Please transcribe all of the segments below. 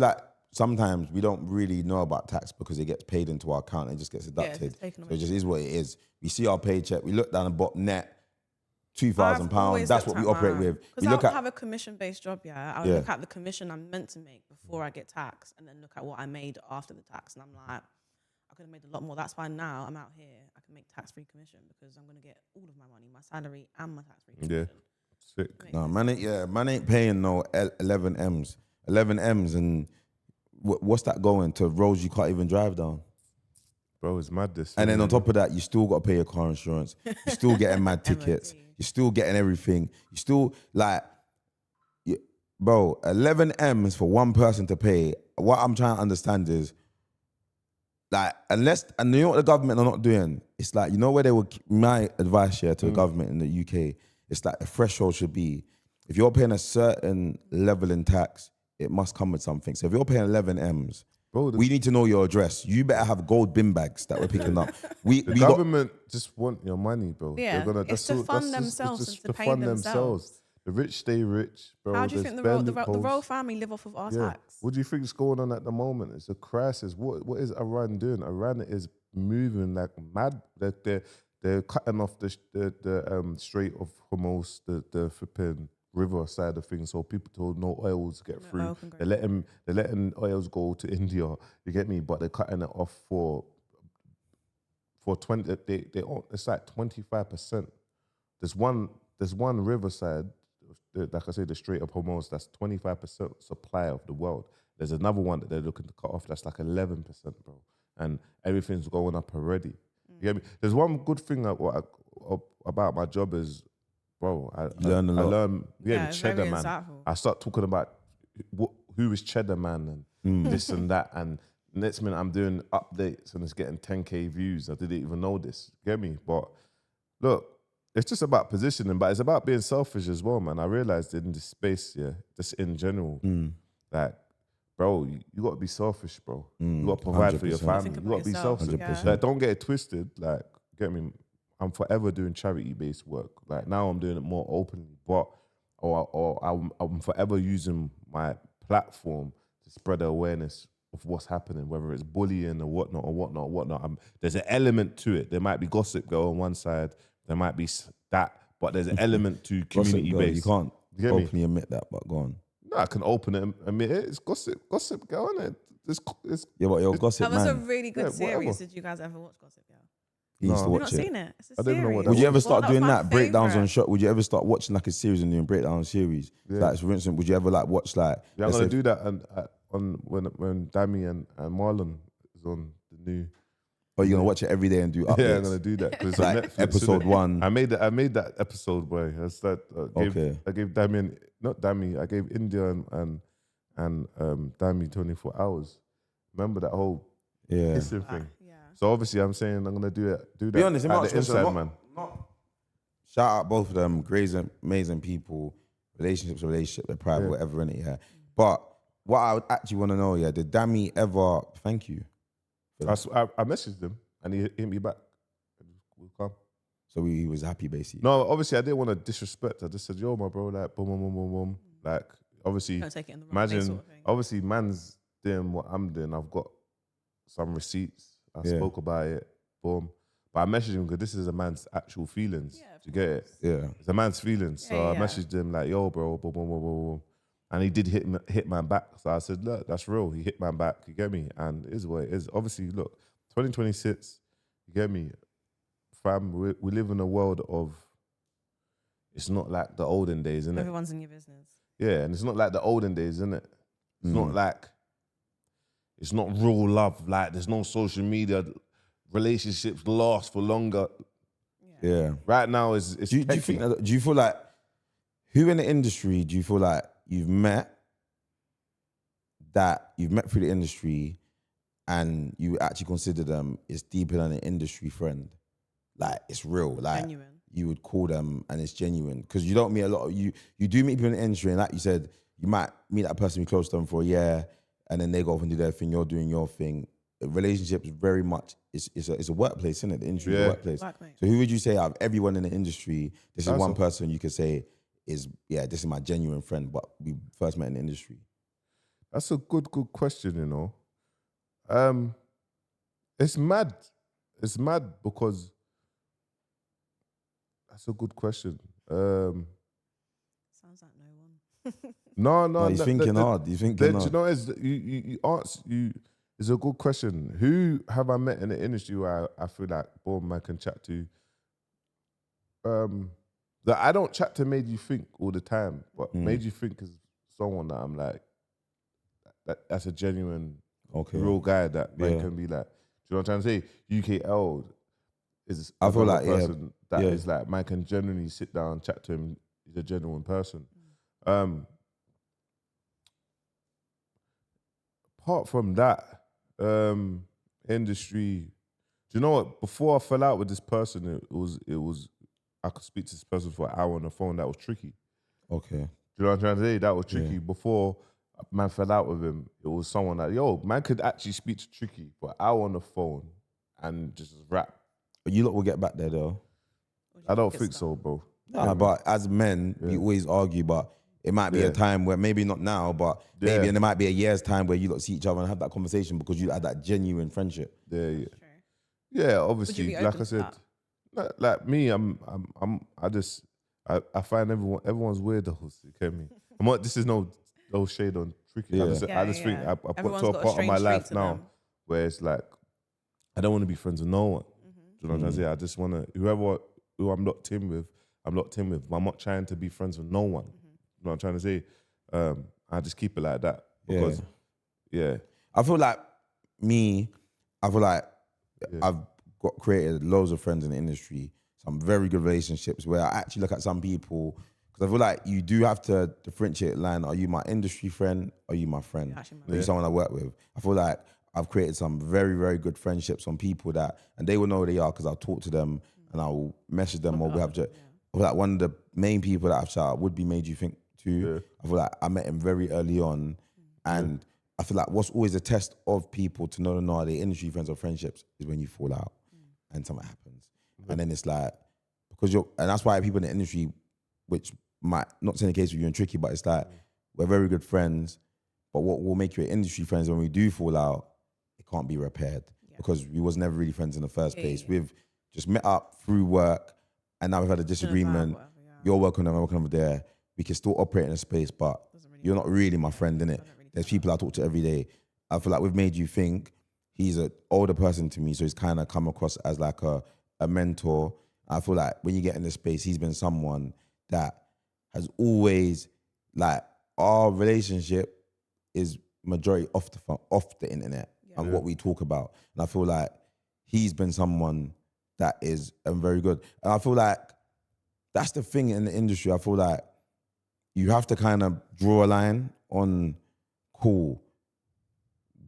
like sometimes we don't really know about tax because it gets paid into our account and it just gets deducted. it's taken So away. it just is what it is. We see our paycheck, we look down the bottom net, I've £2,000. always That's looked what we at operate mine. with. Because We look I'll at have a commission-based job, yeah. I'll Yeah. look at the commission I'm meant to make before I get taxed, and then look at what I made after the tax, and I'm like, I could have made a lot more. That's why now I'm out here. I can make tax-free commission because I'm gonna get all of my money, my salary, and my tax-free commission. Sick. no, man ain't paying no 11 M's. 11 M's and what's that going to roads you can't even drive down? Bro, it's mad this. And then on top of that, you still got to pay your car insurance. You're still getting mad tickets. You're still getting everything. You still like, bro, 11 M's for one person to pay. What I'm trying to understand is, like, and you know what the government are not doing? It's like, you know where they would, my advice here to the government in the UK, it's like the threshold should be, if you're paying a certain level in tax, it must come with something. So if you're paying 11 M's, Bro, we need to know your address. You better have gold bin bags that we're picking up. The government just want your money, bro. Yeah, it's to fund themselves and to pay themselves. The rich stay rich, bro. How do you think the royal family live off of our tax? What do you think is going on at the moment? It's a crisis. What is Iran doing? Iran is moving like mad. They're cutting off the Strait of Hormuz, the flipping river side of things, so people told no oils get through. They're letting oils go to India. You get me? But they're cutting it off for 20. It's like 25%. There's one riverside, like I say, the Strait of Hormuz. That's 25% supply of the world. There's another one that they're looking to cut off. That's like 11%, bro. And everything's going up already. You get me? There's one good thing about my job is, bro, I learn a lot. I learn, cheddar man. Insightful. I start talking about who is cheddar man and this and that. And next minute I'm doing updates and it's getting 10K views. I didn't even know this. Get me? But look, it's just about positioning, but it's about being selfish as well, man. I realized in this space, just in general, like, bro, you got to be selfish, bro. You got to provide 100%. For your family. You got to be selfish. 100%. Like, don't get it twisted. Like, get me? I'm forever doing charity-based work. Like, now I'm doing it more openly, but I'm forever using my platform to spread the awareness of what's happening, whether it's bullying or whatnot. There's an element to it. There might be gossip go on one side. There might be that, but there's an element to community-based. You can't openly admit that, but go on. No, I can open it and admit it. It's gossip go on it. Yeah, but you're gossip, That was man. a really good series. whatever. Did you guys ever watch Gossip Girl? You used to You've watch not it. seen it? It's a I don't even know what series. that Would you ever was. start doing was my that breakdowns on favourite. shot? Would you ever start watching like a series and doing breakdown series? Yeah. Like, for instance, would you ever like watch like? Yeah, I'm let's gonna say- do that on when Dami and Marlon is on the new. Or you're gonna watch it every day and do updates? Yeah, I'm gonna do that because it's on Like Netflix, episode innit? 1. I made that episode, boy. I gave Dami I gave India and Dami 24 hours. Remember that whole kissing thing? Yeah. So obviously, I'm saying I'm gonna do that. Be honest, at the inside, man. Shout out both of them, great, amazing people. Relationship, they're private, whatever in it. Yeah. But what I would actually want to know, did Dami ever thank you? I messaged him and he hit me back. We'll come. So he was happy, basically. No, obviously I didn't want to disrespect. I just said, "Yo, my bro, like, boom, boom, boom, boom, boom." Like, obviously, Don't take it in the wrong way, sort of thing. obviously, man's doing what I'm doing. I've got some receipts. I spoke about it, boom. But I messaged him because this is a man's actual feelings. Yeah, Do you get it? Yeah. It's a man's feelings. So I yeah. messaged him like, "Yo, bro, boom, boom, boom, boom, boom." And he did hit man back. So I said, "Look, that's real. He hit man back. You get me? And it is what it is. Obviously, look, 2026. You get me, fam? We live in a world of. It's not like the olden days, innit? Everyone's in your business. Yeah, and it's not like the olden days, innit? It's not like. It's not real love. Like, there's no social media. Relationships last for longer. Yeah. Right now, it's Do you think? Do you feel like who in the industry do you feel like you've met through the industry, and you actually consider them is deeper than an industry friend? Like, it's real. Like, Genuine. you would call them and it's genuine, because you don't meet a lot of you do meet people in the industry, and like you said, you might meet that person, be close to them for a year, and then they go off and do their thing, you're doing your thing. Relationships very much it's a workplace, isn't it? The industry is a workplace. Workmate. So who would you say out of everyone in the industry, this is That's one person you could say is, this is my genuine friend, but we first met in the industry? That's a good question, you know. It's mad. It's mad because that's a good question. Sounds like no one. No. He's thinking hard. He's thinking Do you hard. know, you answer, it's a good question. Who have I met in the industry where I feel like, boom, I can chat to? That I don't chat to Made You Think all the time, but Made You Think is someone that I'm like, that's a genuine, real guy that man can be like, do you know what I'm trying to say? UKL is I feel another like, person that is like, man can genuinely sit down and chat to him. He's a genuine person. Apart from that, industry, do you know what? Before I fell out with this person, it was I could speak to this person for an hour on the phone. That was tricky. Okay. Do you know what I'm trying to say? That was tricky. Before man fell out with him, it was someone that, man could actually speak to Tricky for an hour on the phone and just rap. But you lot will get back there though. I don't think so, bro. Nah, but as men, we always argue, but it might be a time where, maybe not now, but maybe and there might be a year's time where you lot see each other and have that conversation because you had that genuine friendship. Yeah, obviously, like I said, like me, I find everyone's weirdos. You get me? This is no shade on Tricky. I just think I put to a part of my life now where it's like I don't want to be friends with no one. Do you know what I'm saying? I just want to who I'm locked in with. I'm locked in with. I'm not trying to be friends with no one. You know what I'm trying to say? I just keep it like that because I feel like I've created loads of friends in the industry, some very good relationships where I actually look at some people, because I feel like you do have to differentiate line. Are you my industry friend? Are you my friend? Are you someone I work with? I feel like I've created some very, very good friendships on people and they will know who they are because I'll talk to them and I'll message them or we have I feel like one of the main people that I've shouted out would be Made You Think too. I feel like I met him very early on and I feel like what's always a test of people to know are they industry friends or friendships is when you fall out and something happens. And then it's like, and that's why people in the industry, which might not say the case with you and Tricky, but it's like, we're very good friends, but what will make you industry friends when we do fall out, it can't be repaired because we was never really friends in the first place. We've just met up through work and now we've had a disagreement. You're working on, I'm working over there. We can still operate in a space, but you're not really my friend, innit? There's people I talk to every day. I feel like we've Made You Think. He's an older person to me, so he's kind of come across as like a mentor. I feel like when you get in this space, he's been someone that has always, like, our relationship is majority off the internet and what we talk about. And I feel like he's been someone that is very good. And I feel like that's the thing in the industry. I feel like you have to kind of draw a line on, cool,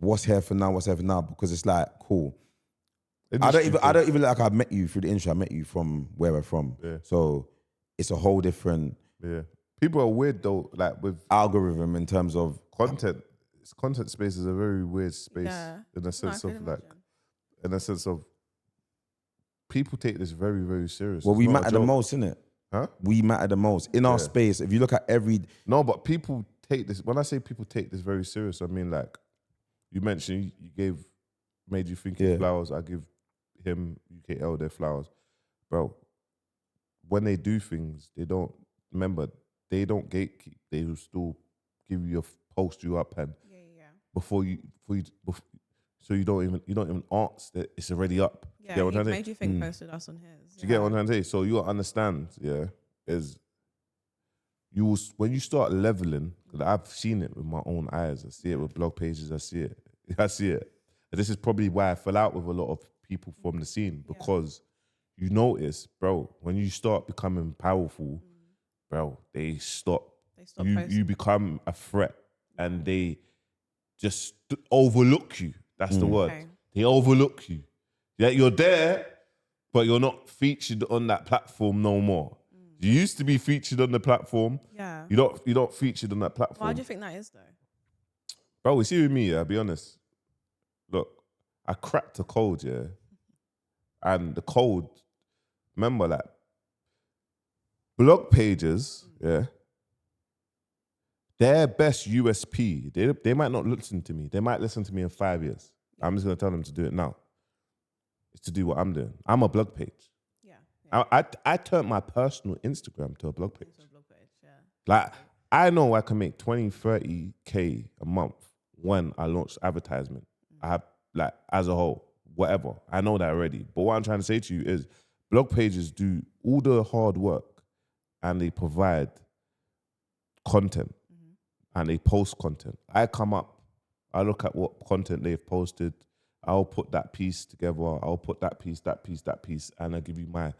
what's here for now, because it's like, cool. I don't even like I've met you through the industry. I met you from where we're from. So it's a whole different people are weird though, like with algorithm in terms of content. Content space is a very weird space in a sense of people take this very, very serious. Well, we matter the most, innit? Huh? We matter the most in our space. If you look at no, but people take this. When I say people take this very serious, I mean like you mentioned you Made You Think his flowers. I give him UKL their flowers, bro. When they do things, they don't gatekeep. They will still give you post you up and before you so you don't even ask that it's already up. Yeah, you get Made You Think posted us on his. Do you get what I'm saying? So you understand, is you will, when you start leveling, because I've seen it with my own eyes. I see it with blog pages. I see it. And this is probably why I fell out with a lot of people from the scene, because you notice, bro, when you start becoming powerful, bro, they stop. You become a threat, and they just overlook you. That's the word. Okay. They overlook you. Yeah, you're there, but you're not featured on that platform no more. You used to be featured on the platform. Yeah. You're not featured on that platform. Why do you think that is though? Bro, you see with me, I'll be honest. Look, I cracked a code, and the code, remember, like, blog pages, their best USP, they might not listen to me. They might listen to me in 5 years. I'm just going to tell them to do it now. It's to do what I'm doing. I'm a blog page. Yeah. I turned my personal Instagram to a blog page. Into a blog page, yeah. Like, I know I can make 20, 30K a month when I launch advertisement. I have, like, as a whole, whatever. I know that already. But what I'm trying to say to you is blog pages do all the hard work and they provide content and they post content. I come up, I look at what content they've posted. I'll put that piece together. I'll put that piece, and I'll give you my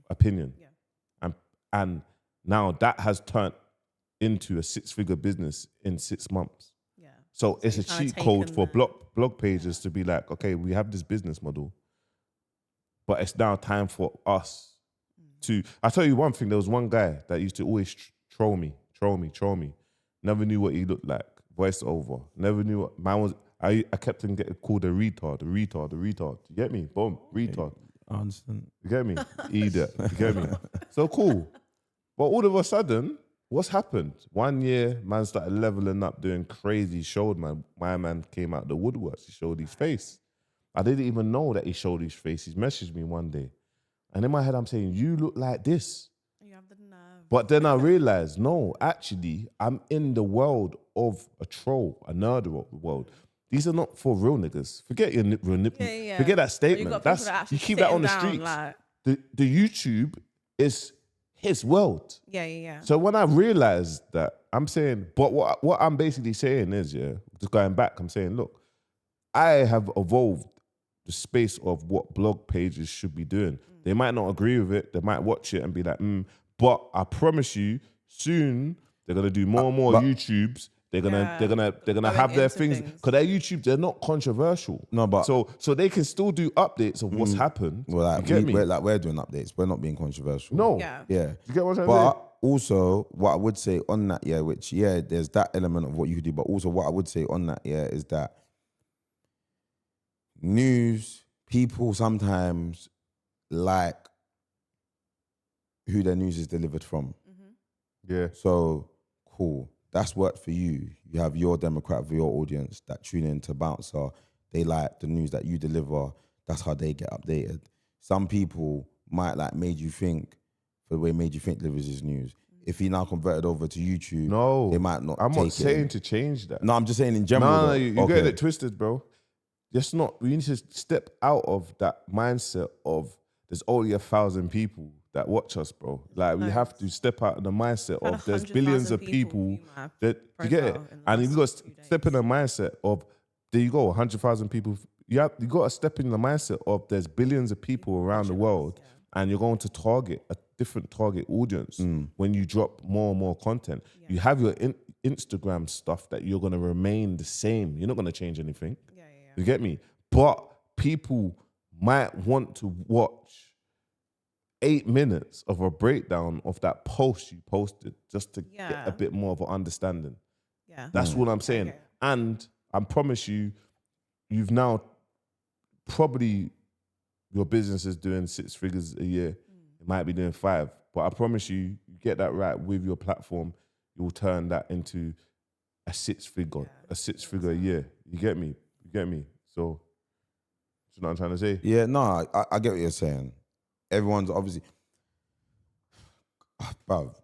opinion. Yeah. And now that has turned into a 6-figure business in 6 months. Yeah. So it's a you've kinda cheat code for taken blog pages to be like, okay, we have this business model, but it's now time for us to. I tell you one thing. There was one guy that used to always troll me. Never knew what he looked like. Voice over. Never knew what man was. I kept on getting called a retard. You get me? Boom, retard. I understand. You get me? Idiot. You get me? So cool. But all of a sudden, what's happened? 1 year, man started leveling up, doing crazy. Showed my man came out the woodworks. He showed his face. I didn't even know that he showed his face. He messaged me one day. And in my head, I'm saying, you look like this. You have the nerve. But then I realized, no, actually, I'm in the world of a troll, a nerd world. These are not for real niggas. Forget your real nip. Yeah. Forget that But statement. got That's people that actually you keep that sit on the down, streets. like- The YouTube is his world. Yeah. So when I realized that, I'm saying, but what I'm basically saying is, just going back, I'm saying, look, I have evolved the space of what blog pages should be doing. They might not agree with it. They might watch it and be like, but I promise you, soon they're gonna do more and more YouTubes. They're gonna Going have their into things things. because their YouTube, they're not controversial. No, but- so they can still do updates of what's happened. Well, like, you get me? we're doing updates. We're not being controversial. No. Yeah. Yeah. You get what I'm trying to say? But also, what I would say on that, there's that element of what you could do. But also, what I would say on that, is that news, people sometimes like who their news is delivered from. Yeah. So, cool. That's worked for you. You have your demographic for your audience that tune in to Bouncer. They like the news that you deliver. That's how they get updated. Some people might like Made You Think for the way Made You Think delivers his news. If he now converted over to YouTube, No. they might not I'm take not saying it. to change that. No, I'm just saying in general. No, though. you Okay. get it twisted, bro. Just not. We need to step out of that mindset of there's only 1,000 people that watch us, bro. Like we have to step out of the mindset Had of there's 100,000 billions of people people view my that you get it, profile in the and you last got to few step in days. the mindset of there you go, 100,000 people. You got to step in the mindset of there's billions of people around the world, and you're going to target a different target audience when you drop more and more content. You have your Instagram stuff that you're going to remain the same. You're not going to change anything. You get me? But people might want to watch 8 minutes of a breakdown of that post you posted just to get a bit more of an understanding. Yeah. That's what I'm saying. Okay. And I promise you, you've now probably, your business is doing 6 figures a year. It might be doing 5. But I promise you, you get that right with your platform, you'll turn that into a 6-figure a year. You get me? So, you know what I'm trying to say? Yeah, no, I get what you're saying. Everyone's obviously, bruv,